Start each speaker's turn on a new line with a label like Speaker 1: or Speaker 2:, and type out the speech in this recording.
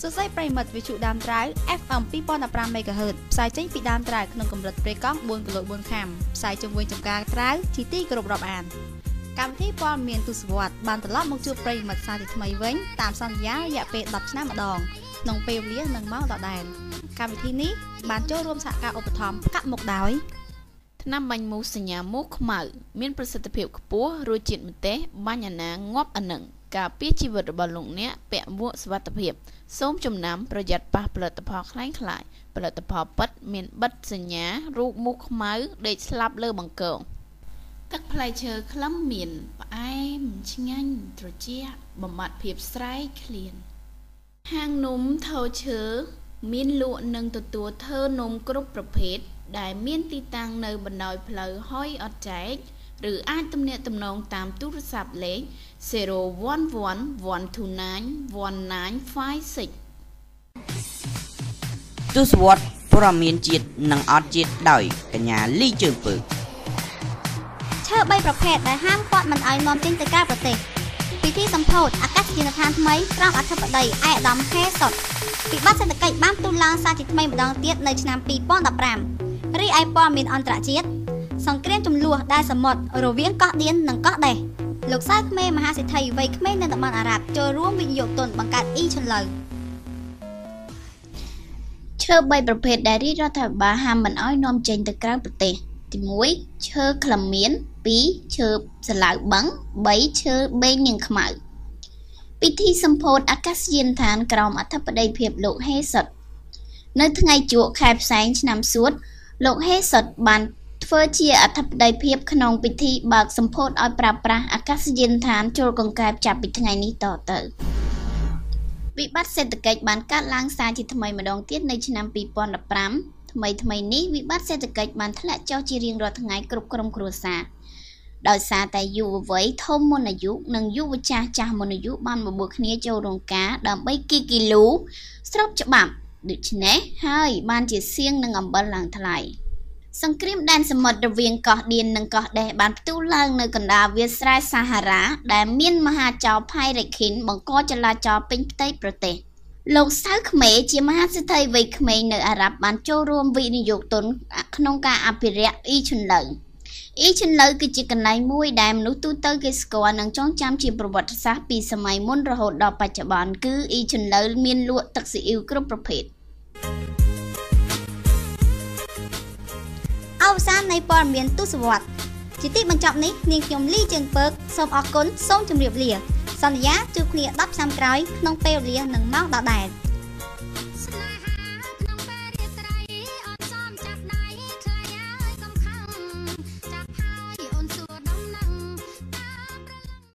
Speaker 1: សរសេរប្រិមិត្តវិទ្យុដើមត្រាវ FM 2015 MHz ផ្សាយចេញពីដើមត្រាវក្នុងកម្រិតព្រៃកង់ 4 គីឡូ 4 ខាំផ្សាយជំនួយចំការត្រាវជាទីគោរពរាប់អានកម្មវិធីព័ត៌មានទស្សវត្សបានត្រឡប់មកជួបប្រិមិត្តសាជាថ្មីវិញតាមសន្យារយៈពេល10ឆ្នាំម្ដងក្នុងពេលវេលានិងម៉ោងដដែលកម្មវិធីនេះបានចូលរួមសហការឧបត្ថម្ភផ្កាប់មុខដោយថ្នាំបាញ់មូសសញ្ញាមូសខ្មៅមានប្រសិទ្ធភាពខ្ពស់រសជាតិម្ទេសបាញ់អាណាងាប់អានឹងការពារជីវិតរបស់លោកអ្នកពាក់មួកសុវត្ថិភាពសូមចំណាំប្រយ័ត្នប៉ះផលិតផលคล้ายៗផលិតផលពិតមានបិទសញ្ញារូបមូសខ្មៅដេកស្លាប់លើបង្គោលទឹកផ្លែឈើក្លិនមានផ្អែមឆ្ងាញ់ត្រជាក់បំបត្តិភាពស្រែកឃ្លានហាងនំថោឈើមានលក់និងទទួលធ្វើនំគ្រប់ប្រភេទដែលមានទីតាំងនៅបណ្ដោយផ្លូវហុយអត់ចែកឬអាចទំនាក់ទំនងតាមទូរស័ព្ទលេខ011-129-1956
Speaker 2: ទស្សវត្សព័ត៌មានជាតិនិងអត់ជាតិដោយកញ្ញាលីជើងពើ
Speaker 3: ឈើ3ប្រភេទដែលហាមឃាត់មិនឲ្យនាំចេញទៅក្រៅប្រទេសពិធីសម្ពោធអាកាសយានដ្ឋានថ្មីក្រោមអធិបតីឯកឧត្តមហេសុតវិបត្តិសេដ្ឋកិច្ចបានផ្ទុះឡើងសារជាថ្មីម្ដងទៀតនៅឆ្នាំ2015រីឯព័ត៌មានអន្តរជាតិសង្គ្រាមជម្លោះដែលសមុទ្ររវាងកោះឌៀននិងកោះដេះលោកសៅក្មេមហាសេដ្ឋីវ័យក្មេងនៅតំបន់អារ៉ាប់ចូលរួមវិនិយោគទុនបង្កើតអ៊ីឈិនឡូវឈើ3ប្រភេទដែលរាជរដ្ឋាភិបាលហាមមិនឲ្យនាំចេញទៅក្រៅប្រទេសទី1ឈើក្លឹមមាន2ឈើសាឡាវបឹង3ឈើបេងញៀងខ្មៅពិធីសម្ពោធអាកាសយានដ្ឋានក្រោមអធិបតីភាពលោកហេសុតនៅថ្ងៃជក់ខែផ្សែងឆ្នាំសួតលោកហេសុតបានធ្វើជាអធិបតីភាពក្នុងពិធីបើកសម្ពោធឲ្យប្រើប្រាស់អាកាសយានដ្ឋានចូលកង្កែបចាប់ពីថ្ងៃនេះតទៅវិបត្តិសេដ្ឋកិច្ចបានកើតឡើងសារជាថ្មីម្ដងទៀតនៅឆ្នាំ2015ថ្មីនេះវិបត្តិសេដ្ឋកិច្ចបានធ្លាក់ចុះជារៀងរាល់ថ្ងៃគ្រប់ក្រុមគ្រួសារដោយសារតែយុវវ័យធំមុនអាយុនិងយុវចាស់មុនអាយុបានបបួលគ្នាចូលរោងការដើម្បីគីលូស្របច្បាប់ដូច្នេះហើយបានជាសៀងនិងអំបិលឡើងថ្លៃសង្គ្រាមដែនសមុទ្ររវាងកោះឌៀននិងកោះដេះបានផ្ទុះឡើងនៅកណ្ដាលវាលស្រែសាហារ៉ាដែលមានមហាចៅផៃរិខិនបង្កចលាចលពេញផ្ទៃប្រទេសលោកសៅក្មេជាមហាសេដ្ឋីវ័យក្មេងនៅអារ៉ាប់បានចូលរួមវិនិយោគទុនក្នុងការអភិរក្សអ៊ីឈិនឡូវអ៊ីឈិនឡូវគឺជាកន្លែងមួយដែលមនុស្សទូទៅគេស្គាល់និងចងចាំជាប្រវត្តិសាស្ត្រពីសម័យមុនរហូតដល់បច្ចុប្បន្នគឺអ៊ីឈិនឡូវមានលក់ទឹកស៊ីអ៊ីវគ្រប់ប្រភេទអវសាននៃព័ត៌មានទស្សវត្សជាទីបញ្ចប់នេះនាងខ្ញុំលីជើងពើកសូមអរគុណសូមជម្រាបលាសន្យាជួបគ្នា10ឆ្នាំក្រោយក្នុងពេលវេលានិងម៉ោងដដែល